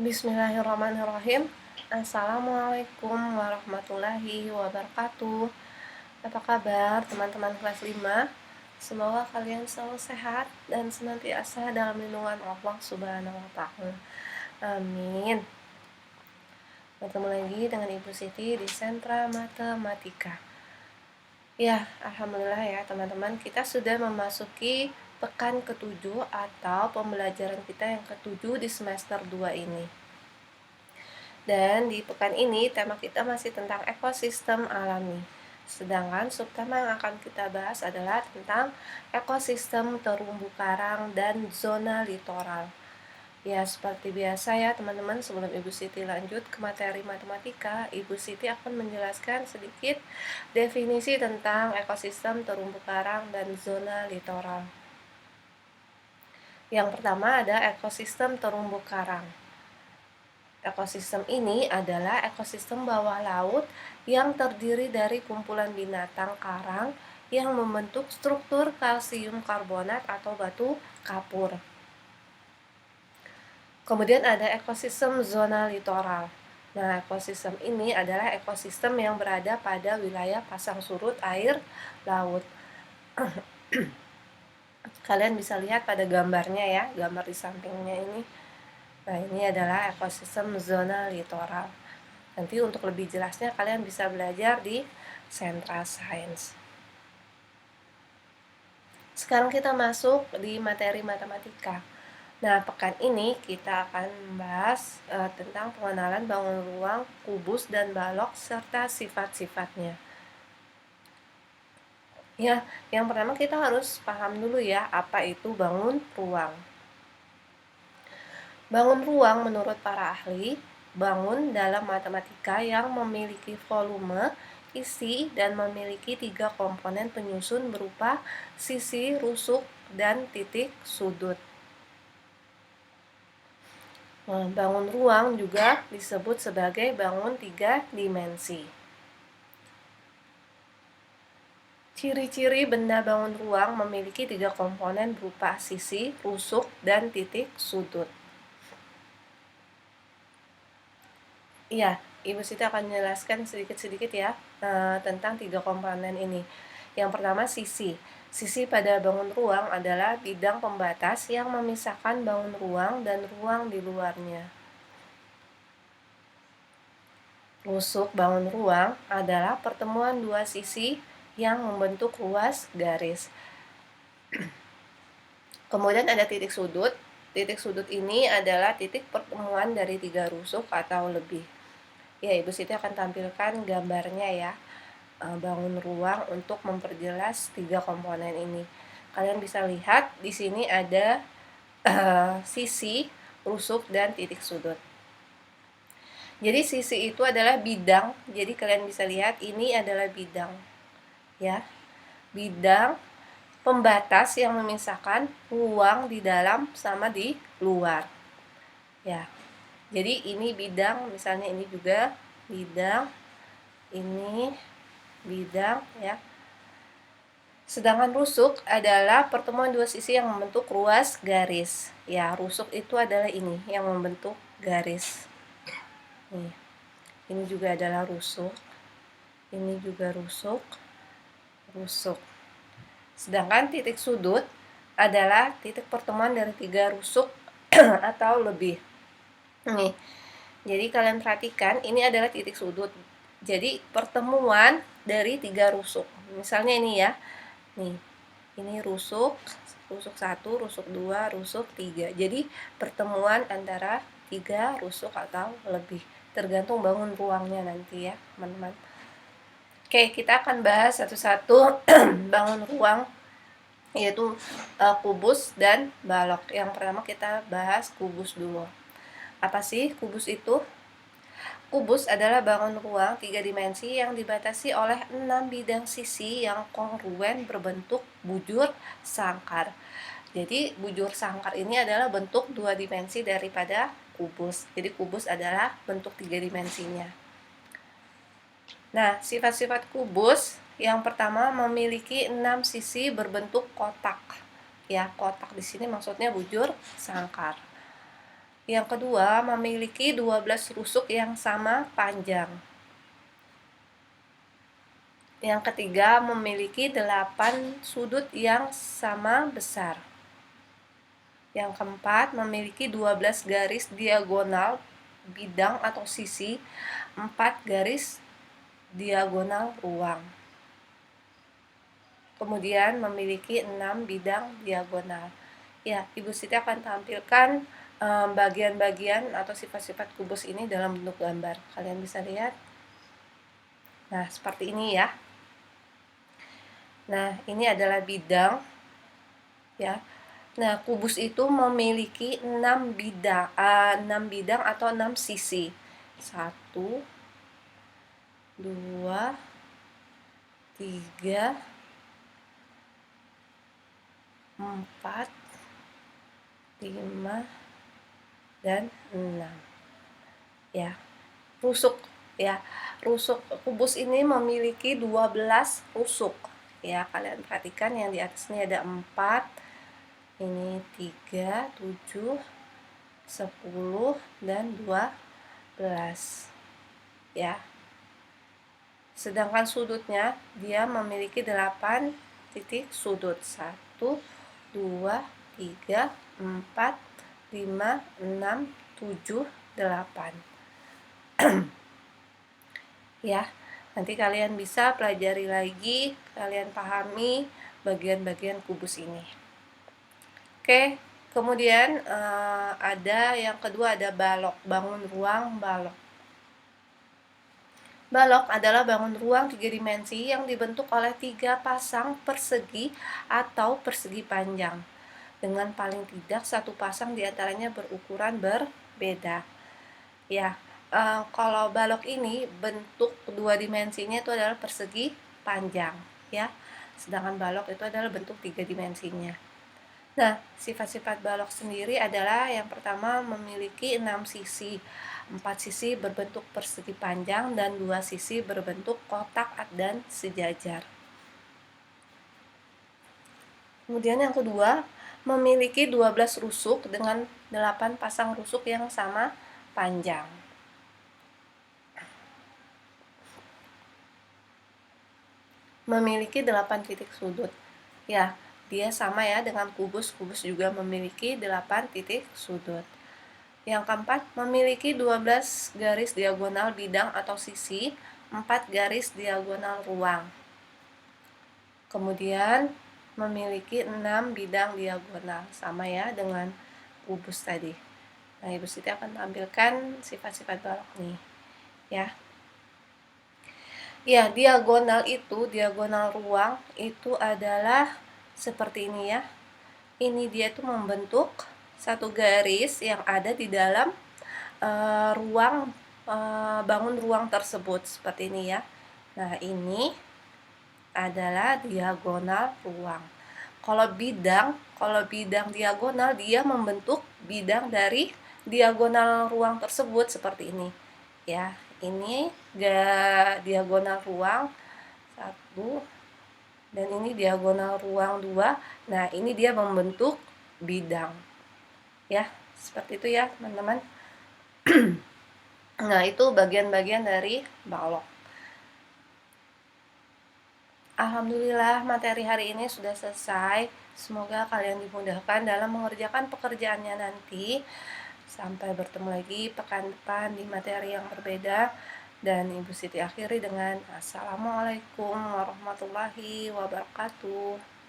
Bismillahirrahmanirrahim. Assalamualaikum warahmatullahi wabarakatuh. Apa kabar teman-teman kelas 5? Semoga kalian selalu sehat dan senantiasa dalam lindungan Allah Subhanahu wa taala. Amin. Bertemu lagi dengan Ibu Siti di Sentra Matematika. Ya, alhamdulillah ya teman-teman, kita sudah memasuki pekan ke-7 atau pembelajaran kita yang ke-7 di semester 2 ini. Dan di pekan ini tema kita masih tentang ekosistem alami. Sedangkan subtema yang akan kita bahas adalah tentang ekosistem terumbu karang dan zona litoral. Ya, seperti biasa ya teman-teman, sebelum Ibu Siti lanjut ke materi matematika, Ibu Siti akan menjelaskan sedikit definisi tentang ekosistem terumbu karang dan zona litoral. Yang pertama ada ekosistem terumbu karang. Ekosistem ini adalah ekosistem bawah laut yang terdiri dari kumpulan binatang karang yang membentuk struktur kalsium karbonat atau batu kapur. Kemudian ada ekosistem zona litoral. Nah, ekosistem ini adalah ekosistem yang berada pada wilayah pasang surut air laut. Kalian bisa lihat pada gambarnya ya, gambar di sampingnya ini. Nah, ini adalah ekosistem zona litoral. Nanti untuk lebih jelasnya kalian bisa belajar di Sentra Sains. Sekarang kita masuk di materi matematika. Nah, pekan ini kita akan membahas tentang pengenalan bangun ruang, kubus, dan balok, serta sifat-sifatnya. Ya, yang pertama kita harus paham dulu ya, apa itu bangun ruang. Bangun ruang menurut para ahli, bangun dalam matematika yang memiliki volume, isi, dan memiliki 3 komponen penyusun berupa sisi, rusuk, dan titik sudut. Bangun ruang juga disebut sebagai bangun 3 dimensi. Ciri-ciri benda bangun ruang memiliki 3 komponen berupa sisi, rusuk, dan titik sudut. Iya, Ibu Siti akan menjelaskan sedikit-sedikit ya tentang 3 komponen ini. Yang pertama sisi. Sisi pada bangun ruang adalah bidang pembatas yang memisahkan bangun ruang dan ruang di luarnya. Rusuk bangun ruang adalah pertemuan dua sisi yang membentuk ruas garis. Kemudian ada titik sudut. Titik sudut ini adalah titik pertemuan dari 3 rusuk atau lebih. Ya, Ibu Siti akan tampilkan gambarnya ya, bangun ruang untuk memperjelas 3 komponen ini. Kalian bisa lihat di sini ada sisi, rusuk, dan titik sudut. Jadi sisi itu adalah bidang. Jadi kalian bisa lihat ini adalah bidang. Ya. Bidang pembatas yang memisahkan ruang di dalam sama di luar. Ya. Jadi ini bidang, misalnya ini juga bidang, ini bidang ya. Sedangkan rusuk adalah pertemuan dua sisi yang membentuk ruas garis. Ya, rusuk itu adalah ini yang membentuk garis. Nih. Ini juga adalah rusuk. Ini juga rusuk. Rusuk. Sedangkan titik sudut adalah titik pertemuan dari 3 rusuk atau lebih. Nih. Jadi kalian perhatikan ini adalah titik sudut. Jadi pertemuan dari 3 rusuk. Misalnya ini ya. Nih. Ini rusuk 1, rusuk 2, rusuk 3. Jadi pertemuan antara 3 rusuk atau lebih. Tergantung bangun ruangnya nanti ya, teman-teman. Oke, kita akan bahas satu-satu bangun ruang, yaitu kubus dan balok. Yang pertama kita bahas kubus dulu. Apa sih kubus itu? Kubus adalah bangun ruang 3 dimensi yang dibatasi oleh 6 bidang sisi yang kongruen berbentuk bujur sangkar. Jadi bujur sangkar ini adalah bentuk 2 dimensi daripada kubus. Jadi kubus adalah bentuk 3 dimensinya. Nah, sifat-sifat kubus yang pertama memiliki 6 sisi berbentuk kotak. Ya, kotak di sini maksudnya bujur sangkar. Yang kedua, memiliki 12 rusuk yang sama panjang. Yang ketiga, memiliki 8 sudut yang sama besar. Yang keempat, memiliki 12 garis diagonal bidang atau sisi, 4 garis diagonal ruang. Kemudian memiliki 6 bidang diagonal. Ya, Ibu Siti akan tampilkan bagian-bagian atau sifat-sifat kubus ini dalam bentuk gambar. Kalian bisa lihat. Nah, seperti ini ya. Nah, ini adalah bidang ya. Nah, kubus itu memiliki 6 bidang atau 6 sisi. 1 2 3 4 5 dan 6. Ya. Rusuk ya. Rusuk kubus ini memiliki 12 rusuk. Ya, kalian perhatikan yang di atas ini ada 4, ini 3, 7, 10 dan 12. Ya. Sedangkan sudutnya dia memiliki 8 titik sudut. 1 2 3 4 5 6 7 8. Ya, nanti kalian bisa pelajari lagi, kalian pahami bagian-bagian kubus ini. Oke, kemudian ada yang kedua, ada balok, bangun ruang balok. Balok adalah bangun ruang 3 dimensi yang dibentuk oleh 3 pasang persegi atau persegi panjang. Dengan paling tidak 1 pasang diantaranya berukuran berbeda. Ya, kalau balok ini bentuk 2 dimensinya itu adalah persegi panjang, ya. Sedangkan balok itu adalah bentuk 3 dimensinya. Nah, sifat-sifat balok sendiri adalah yang pertama memiliki 6 sisi. 4 sisi berbentuk persegi panjang dan 2 sisi berbentuk kotak dan sejajar. Kemudian yang kedua, memiliki 12 rusuk dengan 8 pasang rusuk yang sama panjang. Memiliki 8 titik sudut. Ya, dia sama ya dengan kubus. Kubus juga memiliki 8 titik sudut. Yang keempat, memiliki 12 garis diagonal bidang atau sisi, 4 garis diagonal ruang. Kemudian memiliki 6 bidang diagonal, sama ya dengan kubus tadi. Nah, Ibu Siti akan tampilkan sifat-sifat balok nih, ya. Ya, diagonal ruang itu adalah seperti ini ya. Ini dia tuh membentuk satu garis yang ada di dalam ruang bangun ruang tersebut seperti ini ya. Nah, ini adalah diagonal ruang. Kalau bidang diagonal dia membentuk bidang dari diagonal ruang tersebut seperti ini. Ya, ini diagonal ruang 1 dan ini diagonal ruang 2. Nah, ini dia membentuk bidang. Ya, seperti itu ya, teman-teman. Nah, itu bagian-bagian dari balok. Alhamdulillah, materi hari ini sudah selesai. Semoga kalian dimudahkan dalam mengerjakan pekerjaannya nanti. Sampai bertemu lagi pekan depan di materi yang berbeda. Dan Ibu Siti akhiri dengan Assalamualaikum warahmatullahi wabarakatuh.